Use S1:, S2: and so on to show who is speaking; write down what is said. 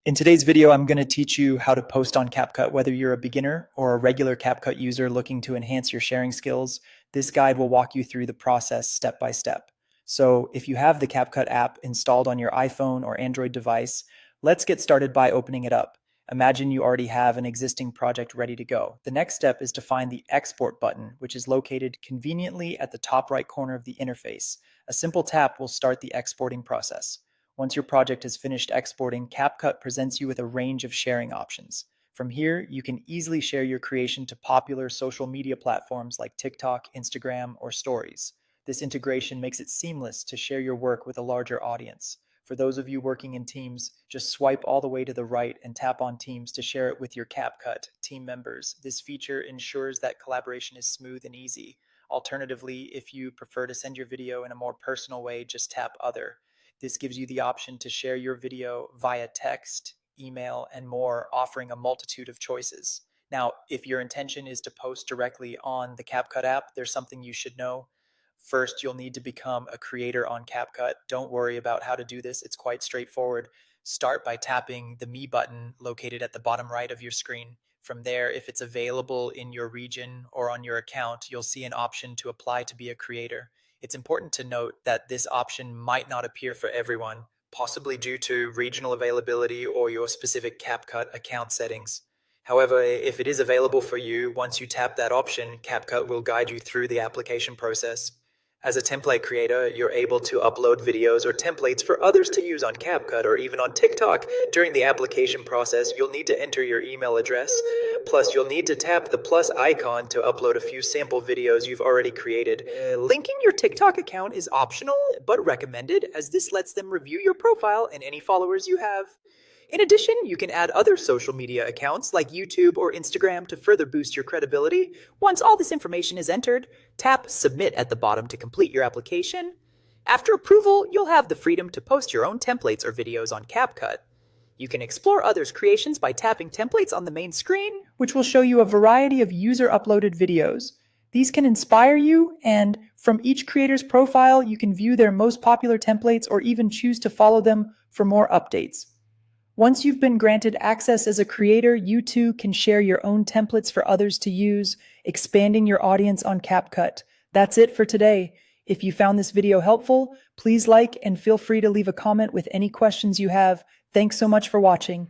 S1: In today's video, I'm going to teach you how to post on CapCut, whether you're a beginner or a regular CapCut user looking to enhance your sharing skills. This guide will walk you through the process step by step. So if you have the CapCut app installed on your iPhone or Android device, let's get started by opening it up. Imagine you already have an existing project ready to go. The next step is to find the export button, which is located conveniently at the top right corner of the interface. A simple tap will start the exporting process. Once your project has finished exporting, CapCut presents you with a range of sharing options. From here, you can easily share your creation to popular social media platforms like TikTok, Instagram, or Stories. This integration makes it seamless to share your work with a larger audience. For those of you working in teams, just swipe all the way to the right and tap on Teams to share it with your CapCut team members. This feature ensures that collaboration is smooth and easy. Alternatively, if you prefer to send your video in a more personal way, just tap Other. This gives you the option to share your video via text, email, and more, offering a multitude of choices. Now, if your intention is to post directly on the CapCut app, there's something you should know. First, you'll need to become a creator on CapCut. Don't worry about how to do this. It's quite straightforward. Start by tapping the Me button located at the bottom right of your screen. From there, if it's available in your region or on your account, you'll see an option to apply to be a creator. It's important to note that this option might not appear for everyone, possibly due to regional availability or your specific CapCut account settings. However, if it is available for you, once you tap that option, CapCut will guide you through the application process. As a template creator, you're able to upload videos or templates for others to use on CapCut or even on TikTok. During the application process, you'll need to enter your email address. Plus, you'll need to tap the plus icon to upload a few sample videos you've already created. Linking your TikTok account is optional, but recommended, as this lets them review your profile and any followers you have. In addition, you can add other social media accounts like YouTube or Instagram to further boost your credibility. Once all this information is entered, tap Submit at the bottom to complete your application. After approval, you'll have the freedom to post your own templates or videos on CapCut. You can explore others' creations by tapping Templates on the main screen, which will show you a variety of user-uploaded videos. These can inspire you, and from each creator's profile, you can view their most popular templates or even choose to follow them for more updates. Once you've been granted access as a creator, you too can share your own templates for others to use, expanding your audience on CapCut. That's it for today. If you found this video helpful, please like and feel free to leave a comment with any questions you have. Thanks so much for watching.